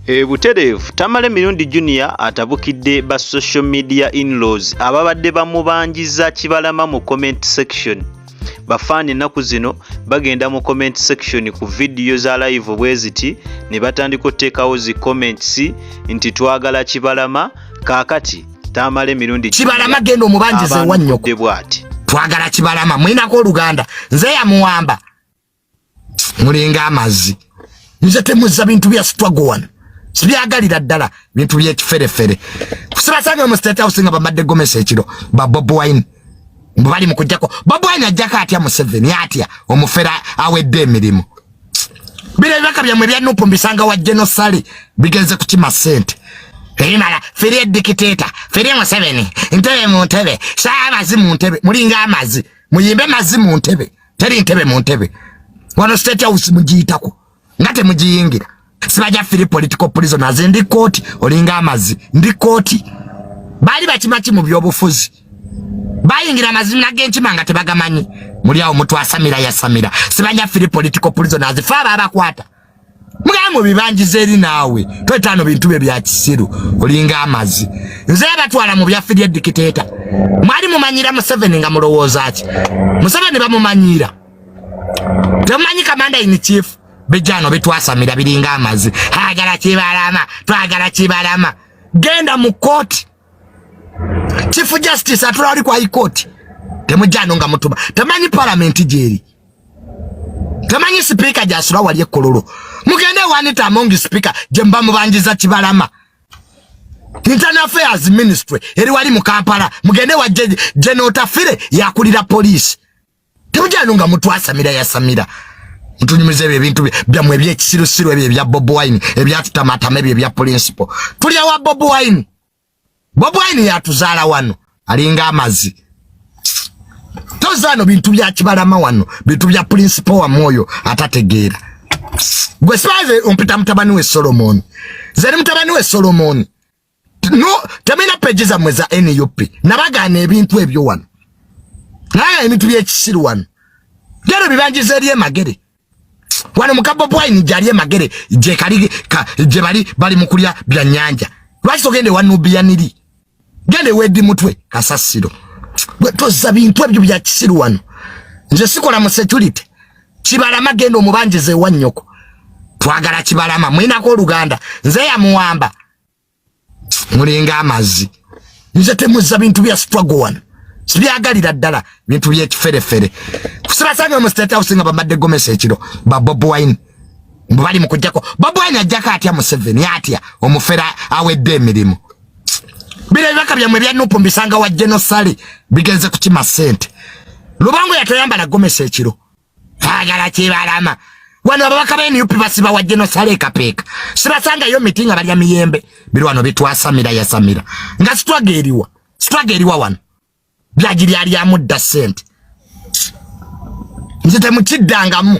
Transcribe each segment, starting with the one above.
Butereevu Tamale Mirundi Junior atabukidde ba social media in-laws ababadde bamubanjiza Kibalama mu comment section. Bafani ennaku zino bagenda mu comment section ku video za live bweziti ne batandika okuteekawo zi comments nti twagala Kibalama kaakati Tamale Mirundi Kibalama genda omubanjize wanyoko bwati twagala Kibalama mwinako oluganda nze yamuwamba mulinga amazi nze temuzza bintu bya struggle one sibyagalira ddala bintu by'ekiferefere kusibasanga mu state house nga bamadde gomesa ekiro ba Bob Wine mbali mukujjako Bob Wine ajjaka atya mu 7 atya omufera awedde emirimu bile baka byamwe bya NUP mbisanga wa genocide bigenze kukima sente Erimala feri dictator feri mu 7 ntebe mu ntebe saabazi mu ntebe mulinga amazi muyimbe mazi mu ntebe teri ntebe mu ntebe wano state house mujiyitako ngate mujiyingira sibaja firi political prisoners ndi court olinga amazi ndi court bali bakimachi mu byobufuzi bayingira amazina g'enkimanga tebagamanyi muri awo mutwa asamira yasamira sibaja firi political prisoners fa babakwata mugamu bibanjize eri nawe twetano bintu bye bya kisiru olinga amazi nze batwala mu bya firi dictator mwali mumanyira mu 7 nga mulowooza ati mu 7 bamumanyira temanyi kamanda in chief bejano betwasamira biringa amazi hagala Kibalama twagala Kibalama genda mu court chief justice atwali kwa high court temujano nga mutuma tamanyi parliament jeri tamanyi speaker jasura wali ekololo mugende wanita among speaker jemba mubanjiza Kibalama internal affairs ministry eri wali mu Kampala mugende wa general tafire yakulira police temujano nga mutwasamira yasamira Mtunyumize ebintu byamwe by'ekisirusiru ebyo bya Bob Wine ebyatutamatama ebyo bya principal tuli wa Bob Wine yatuzaala wano alinga amazi tozano bintu bya Kibalama wano bintu bya principal wa moyo atategeera gwe sibaze ompita mutabani we Solomon zeri mutabani we Solomon no tamina pages amweza NUP nabagana ebintu ebyo wano naye ebintu by'ekisiru wano gero bibanjize eri emagere wano mukabo Wine jali emagere je kali je bali mukulya bya nyanja lwaki togende wanubi yaniri gende wedi mutwe kasasiro toza bintu ebyo bya kisiru wano nje sikola mu security Kibalama gendo omubanjize wanyoko twagala Kibalama mwinako oluganda nze yamuwamba mulinga amazi nze temuzza bintu bya struggle wano sibyagalira ddala bintu by'ekiferefere kusibasanga mu state house nga bamadde gomesa ekiro ba Bob Wine mbali mukujjako Bob Wine ajjaka atya mu 7 atya omufera awedde emirimu bile baka byamwe bya NUP mbisanga wa genocide bigenze kukima sente Lubango yatoyambala gomesa ekiro hagala Kibalama wano babaka ba NUP basiba wa genocide kapeka sibasanga yo mitinga balya miyembe bili wano bitwasamira yasamira nga struggle wano byagiri ali amudda sente nzite mukiddangamu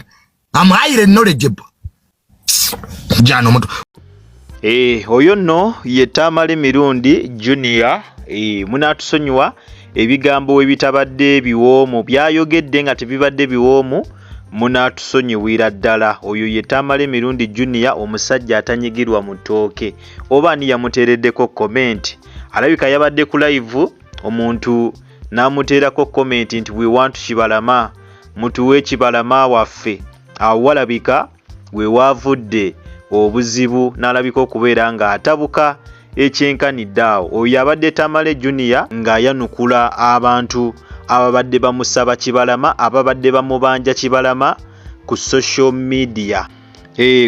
am highly knowledgeable jano mutu oyo nno ye Tamale Mirundi Junior munatusonyiwa ebigambo ebitabadde biwoomu byayogedde nga tebibadde biwoomu munatusonyiwira ddala oyo ye Tamale Mirundi Junior omusajja atanyigirwa mu ttooke oba ani yamuteereddeko comment alabika yabadde ku live omuntu namuteerako comment nti we want Kibalama mutuwe Kibalama waffe awo walabika we wavudde obuzibu n'alabika okubeera nga atabuka ekyenkaniddeawo oyo abadde Tamale Junior ng'ayanukula abantu ababadde bamusaba Kibalama ababadde bamubanja Kibalama ku social media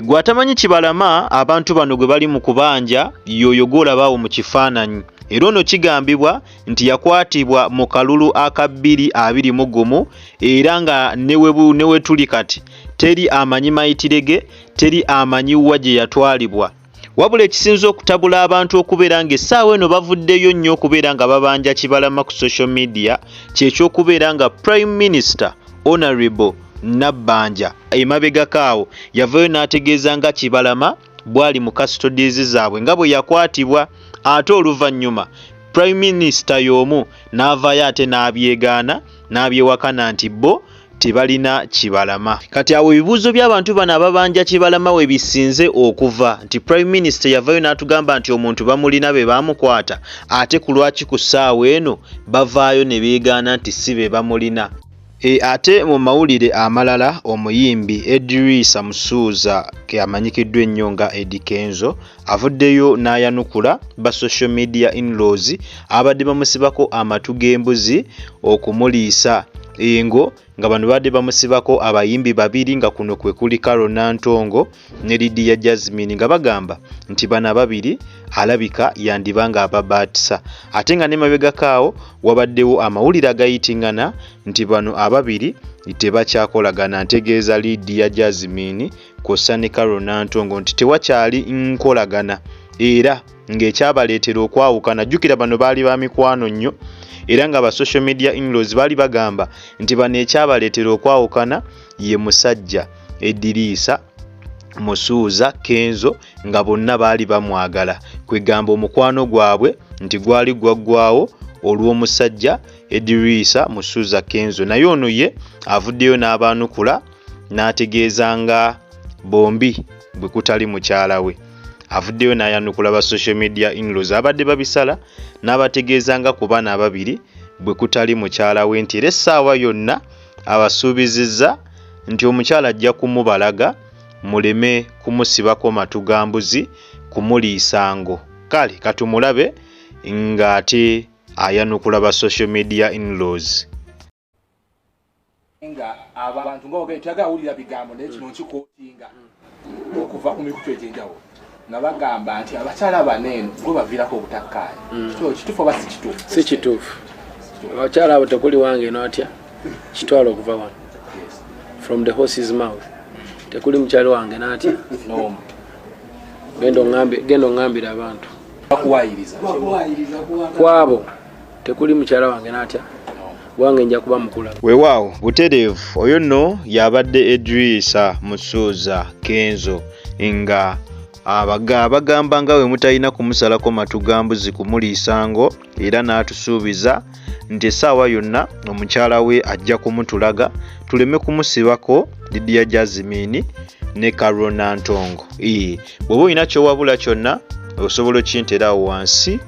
gwatamanyi Kibalama abantu bano gwe bali mu kubanja yoyo golabaawo mu kifaananyi era ono kigambibwa nti yakwatibwa mu kalulu aka 221 era nga newe tuli kati teri amanyi mayitirege teri amanyi wa gye yatwalibwa wabula ekisinza okutabula abantu okubeera nga essaawa eno bavuddeyo nnyo okubeera nga babanja Kibalama ku social media kyekyokubeera nga Prime Minister Honorable Nabbanja emabegakaawo yavayo n'ategeeza nga Kibalama bwali mu custodies zaabwe nga bwe yakwatibwa ate oluvannyuma Prime Minister y'omu n'avaayo ate n'abyegaana n'abyewakana nti bo tebalina kibalama. Kati awo ebibuuzo by'abantu bano ababanja kibalama we bisinze okuva nti Prime Minister yavayo n'atugamba nti omuntu bamulina be bamukwata, ate ku lwaki ku ssaawa eno bavaayo ne beegaana nti si be bamulina. Ate mu mawulire amalala omuyimbi Aleese Musuuza ke amanyikiddwa ennyo nga Eddie Kenzo avuddeyo n'ayanukula ba social media in-laws abadde bamusibako amatu g'embuzi okumuliisa engo, nga bano badde bamusibako abayimbi babiri nga kuno kwe kuli Carol Nantongo ne Lydia Jasmine, nga bagamba nti bana babiri alabika yandibanga ababaatisa. Ate nga ne mabegakaawo wabaddewo amawulire agayitingana nti bano ababiri tebakyakolagana, ntegeeza Lydia Jasmine kw'ossa ne Carol Nantongo nti tewakyali nkolagana, era ng'ekyabaleetera okwawukana, jjukira bano baali ba mikwano nnyo, era nga ba social media in-laws baali bagamba nti bano ekyabaleetera okwawukana ye musajja Aleese Musuuza Kenzo, nga bonna baali bamwagala, kwegamba omukwano gwabwe nti gwali gwaggwawo olw'omusajja Aleese Musuuza Kenzo. Naye ono ye avuddeyo n'abaanukula n'ategeeza nga bombi bwe kutali mukyala we. Avuddeyo n'ayanukula ba social media in-laws abadde babisala n'abategeeza nga ku bana ababiri bwe kutali mukyala we, nti era essaawa yonna abasuubizizza nti omukyala ajja kumubalaga muleme kumusibako matu ga mbuzi kumuliisa ngo. Kale katumulabe ng'ate ayanukula ba social media in-laws. Nga abantu ng'ogenda tagawulira bigambo naye kino nkikootinga okuva ku mikutu egy'enjawulo nga bagamba nti abakyala baneeno gwe baviirako obutakkaanya. Kituufu oba si kituufu? Si kituufu. Abakyala abo tekuli wange n'atya kitwala okuva wano, from the horse's mouth. Tekuli mukyali wange n'atya n'omu. Genda oŋŋambira abantu bakuwaayiriza kwabo, tekuli mukyala wange n'atya wange nja kuba mukula. Weewaawo butereevu, oyo nno yabadde Aleese Musuuza Kenzo, nga abagamba nga we mutalina kumusalako matu ga mbuzi kumuliisa ngo, era n'atusuubiza nti essaawa yonna omukyala we ajja kumutulaga tuleme kumusibako Lydia Jasmine ne Carol Nantongo. Bw'oba olina kyowabula kyonna osobola okkinteerawo wansi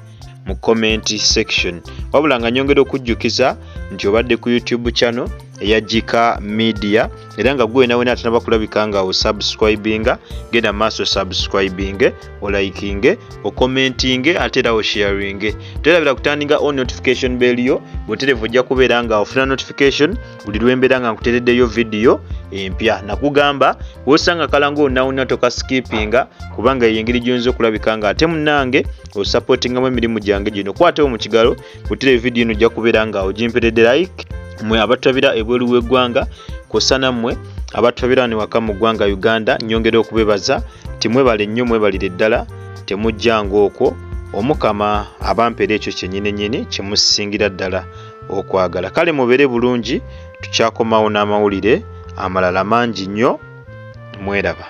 mu comment section. Wabula nga nyongera okujjukiza nti obadde ku YouTube channel eya Jika Media, era nga gwe nawe atanaba kulabika nga osubscribinga, genda maaso subscribing, olikinge, okommentinge, ate era osharinge. Terabira kutandinga on notification bell yo, buterevu ojja kubeera nga ofuna notification buli lwembeera nga nkutereddeyo video empya. Nakugamba wosanga kalango onawuna toka skippinga, kubanga yengeri gyonzo kulabika nga ate munnange osupportinga mu emirimu gyange gino. Kwatawo mu kigalo buterevu video ino ojja kubeera nga ogimperedde like. Mwe abatwabira ebweru w'eggwanga kw'ossa nammwe abatwabira ne waka mu ggwanga Uganda, nyongera okubebaza timwebale nnyo, mwebalire ddala, temujjanga okwo. Omukama abampera ekyo kyennyini kye musingira ddala okwagala. Kale mubeere bulungi, tukyakomawo n'amawulire amalala mangi nnyo. Mweraba.